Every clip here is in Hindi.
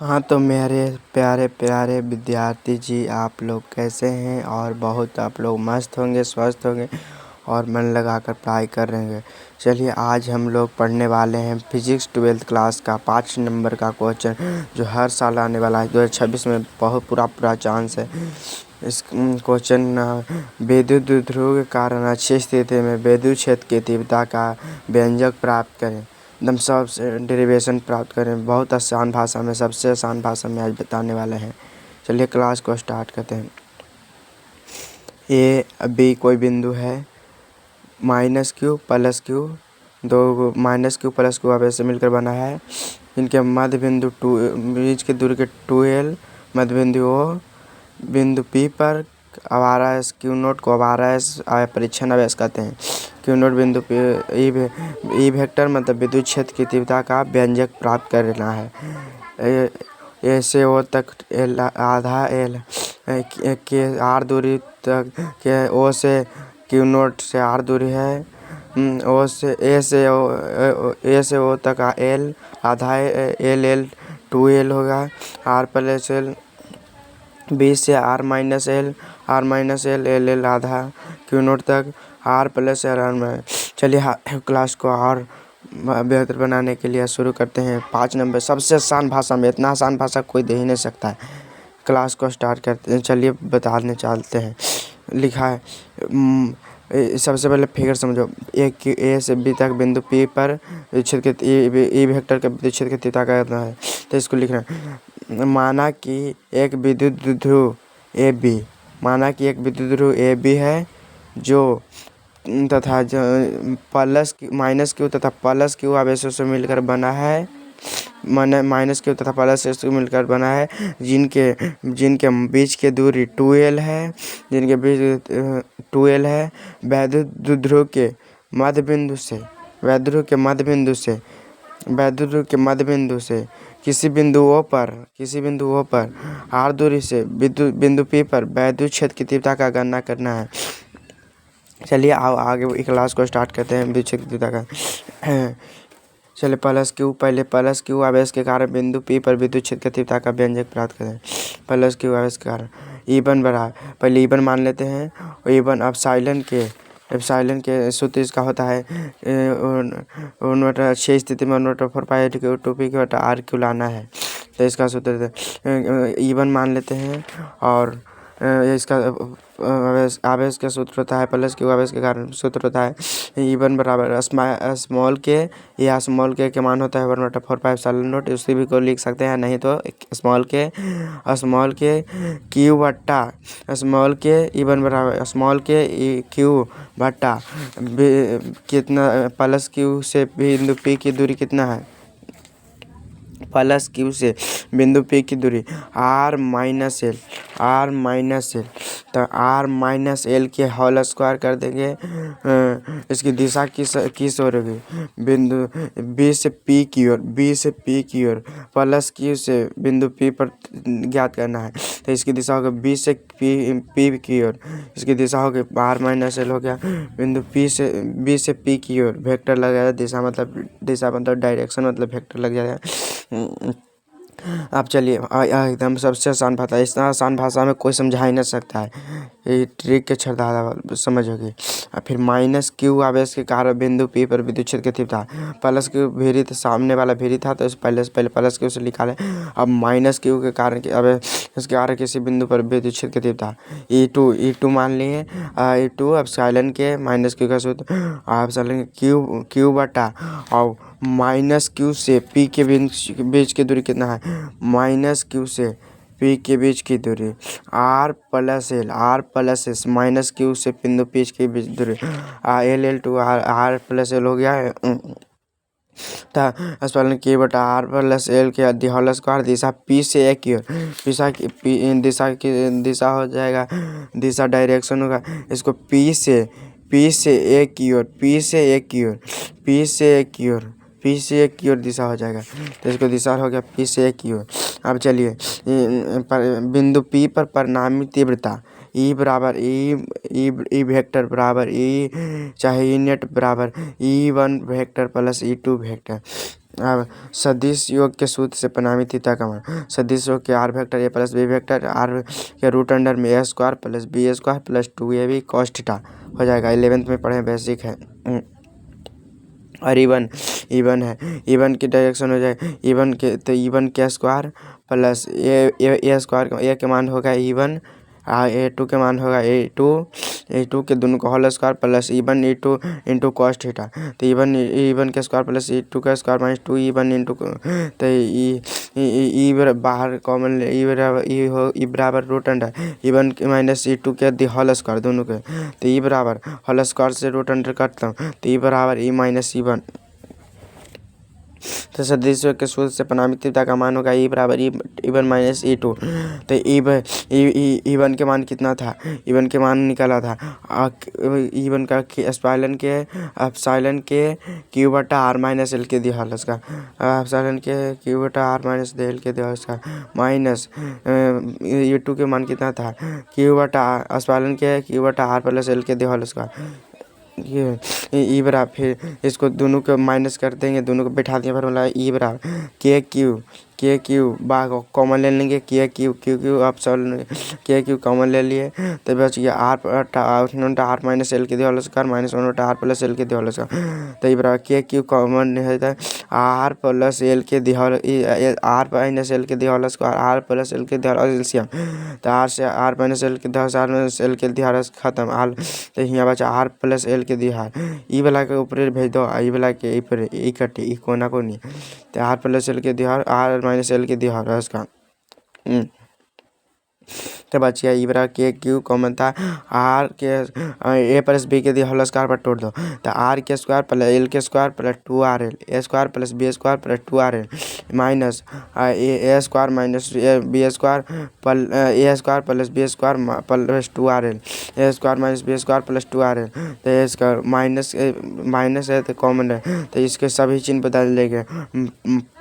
हाँ तो मेरे प्यारे प्यारे विद्यार्थी जी, आप लोग कैसे हैं। और बहुत आप लोग मस्त होंगे, स्वस्थ होंगे और मन लगाकर पढ़ाई कर रहे हैं। चलिए आज हम लोग पढ़ने वाले हैं फिजिक्स 12th क्लास का 5 नंबर का क्वेश्चन, जो हर साल आने वाला है। 2026 में बहुत पूरा चांस है। इस क्वेश्चन विद्युत ध्रुव के कारण अच्छी स्थिति में विद्युत क्षेत्र की तीव्रता का व्यंजक प्राप्त करें। एकदम सबसे डेरिवेशन प्राप्त करें। बहुत आसान भाषा में, सबसे आसान भाषा में आज बताने वाले हैं। चलिए क्लास को स्टार्ट करते हैं। ए बी कोई बिंदु है, माइनस क्यू प्लस क्यू, दो माइनस क्यू प्लस क्यू अब ऐसे मिलकर बना है। इनके मध्य बिंदु बीच की दूरी के 2l, मध्य बिंदु ओ, बिंदु पी पर आवारा एस क्यू नोट को आवारा एस परीक्षण अवयस कहते हैं। क्यू नोट बिंदु पे ई वेक्टर मतलब विद्युत क्षेत्र की तीव्रता का व्यंजक प्राप्त करना है। ए से ओ तक एल आधा एल के आर दूरी तक के ओ से क्यू नोट से आर दूरी है। ओ से ए से ओ तक एल आधा एल 2l होगा। आर प्लस एल, बी से आर माइनस एल एल आधा क्यू नोट तक आर प्लस एल आर में। चलिए क्लास को और बेहतर बनाने के लिए शुरू करते हैं। 5 नंबर सबसे आसान भाषा में, इतना आसान भाषा कोई दे ही नहीं सकता है। क्लास को स्टार्ट करते हैं। चलिए बताने चलते हैं। लिखा है सबसे पहले फिगर समझो। ए से बी तक बिंदु पी पर क्षेत्र के ई वेक्टर के विद्युत क्षेत्र की तीव्रता करना है। तो इसको लिखना है। माना कि एक विद्युत ध्रुव ए बी है जो तथा प्लस माइनस क्यू तथा प्लस क्यू आवेशों से मिलकर बना है। माइनस क्यू तथा प्लस से मिलकर बना है, जिनके बीच की दूरी 2l है। वैद्युत ध्रुव के मध्य बिंदु से किसी बिंदु O पर r दूरी से बिंदु P पर वैद्युत क्षेत्र की तीव्रता का गणना करना है। चलिए आगे क्लास को स्टार्ट करते हैं। विद्युत क्षेत्र की तीव्रता का चलिए पहले प्लस क्यू आवेश के कारण बिंदु P पर विद्युत क्षेत्र की तीव्रता का व्यंजक प्राप्त करें। प्लस क्यू आवेश के कारण E1 बराबर, पहले E1 मान लेते हैं। E1 एप्सिलॉन के सूत्र इसका होता है 1/6 स्थिति में 1/4 2p के बटा r क्यू लाना है। तो इसका सूत्र E1 मान लेते हैं। और इसका आवेश का सूत्र होता है प्लस क्यू आवेश के कारण सूत्र होता है E1 बराबर स्मॉल के मान होता है 1/4 उसी भी को लिख सकते हैं, नहीं तो स्मॉल के क्यू बट्टा स्मॉल के E1 बराबर स्मॉल के क्यू बट्टा कितना प्लस क्यू से बिंदु P की दूरी कितना है। प्लस क्यू से बिंदु P की दूरी r माइनस एल तो r माइनस एल के होल स्क्वायर कर देंगे। इसकी दिशा किस ओर होगी, बिंदु B से P की ओर प्लस क्यू से बिंदु P पर ज्ञात करना है। तो इसकी दिशा होगी B से P की ओर। इसकी दिशा होगी r माइनस एल हो गया। बिंदु B से P की ओर वेक्टर लग जाएगा। दिशा मतलब डायरेक्शन मतलब वेक्टर लग जाएगा। अब चलिए एकदम सबसे आसान भाषा, इतना आसान भाषा में कोई समझा ही नहीं सकता है। ये ट्रिक के छरदादा समझ होगी। फिर माइनस क्यू आवेश के कारण बिंदु P पर विद्युत क्षेत्र की तीव्रता, प्लस क्यू भीरी था, सामने वाला भीरी था तो पहले प्लस क्यू से लिखा है। अब माइनस क्यू के कारण इसके कारण किसी बिंदु पर विद्युत क्षेत्र की तीव्रता E2 मान लिए। E2 एप्सिलॉन के माइनस क्यू का सूत्र एप्सिलॉन क्यू बटा और माइनस क्यू से P के बीच की दूरी कितना है। माइनस क्यू से P के बीच की दूरी r plus S minus Q से बिंदु P के बीच दूरी L two r plus L हो गया है। एप्सिलॉन के बटा r प्लस एल के होल स्क्वायर दिशा P से A की ओर, दिशा हो जाएगा, दिशा डायरेक्शन होगा। इसको P से A की ओर दिशा हो जाएगा। तो इसको दिशा हो गया P से A की ओर। अब चलिए बिंदु P पर परिणामी तीव्रता ई वेक्टर बराबर चाहे ई नेट बराबर E1 vector plus E2 vector. अब सदिश योग के सूत्र से परिणामी थीटा का मान। सदिश योग के R vector A plus B vector R के रूट अंडर में A square plus B square plus 2ab cos theta हो जाएगा। 11th में पढ़े, बेसिक है। और इवन है, इवन की डायरेक्शन हो जाए इवन के, तो इवन के स्क्वायर प्लस ए स्क्वायर, ए के मान होगा इवन, A2 के मान होगा A2 के दोनों का whole square plus E one E2 into cos theta. तो इवन के स्क्वायर प्लस E2 का स्क्वायर माइनस 2 इवन इंटू, तो ई बाहर कॉमन ई बराबर root under even minus E2 के दी होल स्क्वायर दोनों के, तो ई बराबर होल स्क्वायर से रूट अंडर काटता हूँ, तो ई बराबर ई माइनस इवन। तो सदिश के सूत्र से परिणामी थीटा का मान होगा ई बराबर इवन माइनस E2। तो इवन के मान कितना था, इवन के मान निकाला था इवन का एप्सिलॉन के क्यू बटा आर माइनस एल के दिया हल उसका, एप्सिलॉन के क्यू बटा आर माइनस एल के दिया उसका, माइनस E2 के मान कितना था, क्यू बटा एप्सिलॉन के क्यू बटा आर प्लस एल के दिया हल उसका। ये ई बराबर, फिर इसको दोनों को माइनस कर देंगे, दोनों को बैठा दिया फॉर्मूला ई बराबर के क्यू बाग कॉमन ले लेंगे, क्यू ऑप्शन के क्यू कॉमन ले लिए, तो बच गया आर माइनस एल के दिया square minus 1 R plus L के दिया स्क्वायर। तो ई बराबर के क्यू कॉमन है आर प्लस एल के दिया आर माइनस एल के दिया स्क्वायर आर प्लस एल के दिया एलसीएम, तो आर से आर माइनस एल के दिया आर माइनस एल के दिया खत्म आर, तो यहाँ बचा आर प्लस एल के दिया ई वाला के ऊपर भेज दो, ई वाला के ऊपर ई कटे ई कोना को नहीं, तो आर प्लस एल के दिया आर माइनस एल के दिया उसका। तो बच गया ई बराबर के क्यू कॉमन था आर के ए प्लस बी के दिया होल स्क्वायर पर तोड़ दो, तो आर के स्क्वायर प्लस एल के square plus 2RL A square plus B square plus 2RL minus A square minus B square A square plus B square plus 2RL A square minus B square plus 2RL। तो ए स्क्वायर माइनस है तो कॉमन है, तो इसके सभी चिन्ह बदल देंगे,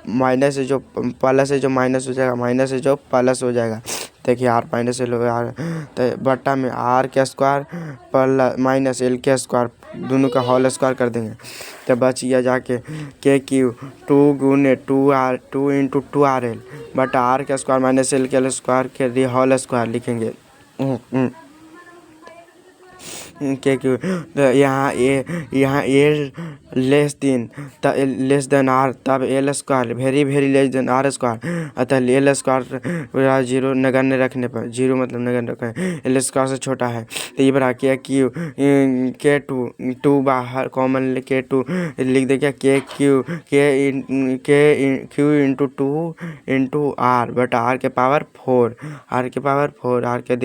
माइनस से जो प्लस है जो माइनस हो जाएगा, माइनस से जो प्लस हो जाएगा। देखिए आर माइनस एल आर, तो बट्टा में आर के स्क्वायर प्लस माइनस एल के स्क्वायर दोनों का होल स्क्वायर कर देंगे, तो बच गया जाके के क्यू 2 गुने 2 इंटू 2RL बटा आर के स्क्वायर माइनस एल के स्क्वायर के होल स्क्वायर लिखेंगे के क्यू। तो यहाँ ए लेस देन आर, तब L square very less than R square, अतः एल स्क्वायर 0 नगण्य रखने पर, 0 मतलब नगण्य रखें, एल स्क्वायर से छोटा है। तो ये बड़ा के क्यू के टू बाहर कॉमन के 2 लिख दे, क्या के क्यू इंटू 2 इंटू आर बटा आर के पावर 4 आर के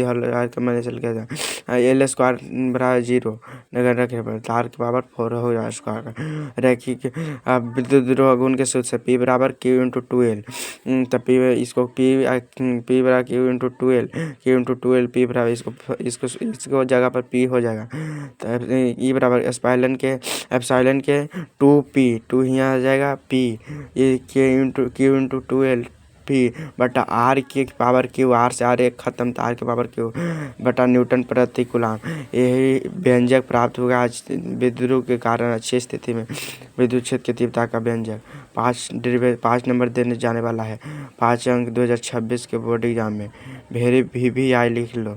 आर के मैंने चल गया एल स्क्वायर बराबर 0 नगर रखे पर आर के पावर 4 हो जाए स्क्वायर रैखिक। अब विद्युत विरोह गुण के सूत्र से P बराबर Q इंटू 2L, तब P इसको P बराबर Q इंटू 2L P बराबर इसको जगह पर P हो जाएगा। तब E बराबर एप्सिलॉन के 2P 2 यहाँ आ जाएगा P ये Q इंटू 2L P बटा आर के पावर क्यू, आर से आर एक खत्म, तो आर के पावर क्यू बटा न्यूटन प्रति कूलम। यही व्यंजक प्राप्त होगा आज विद्युत के कारण अच्छी स्थिति में विद्युत क्षेत्र की तीव्रता का व्यंजक। 5 नंबर देने जाने वाला है, 5 अंक 2026 के बोर्ड एग्जाम में। भी आई लिख लो।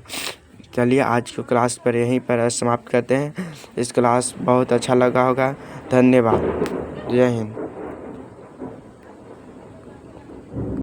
चलिए आज को क्लास पर यहीं पर समाप्त करते हैं। इस क्लास बहुत अच्छा लगा होगा। धन्यवाद। जय हिंद।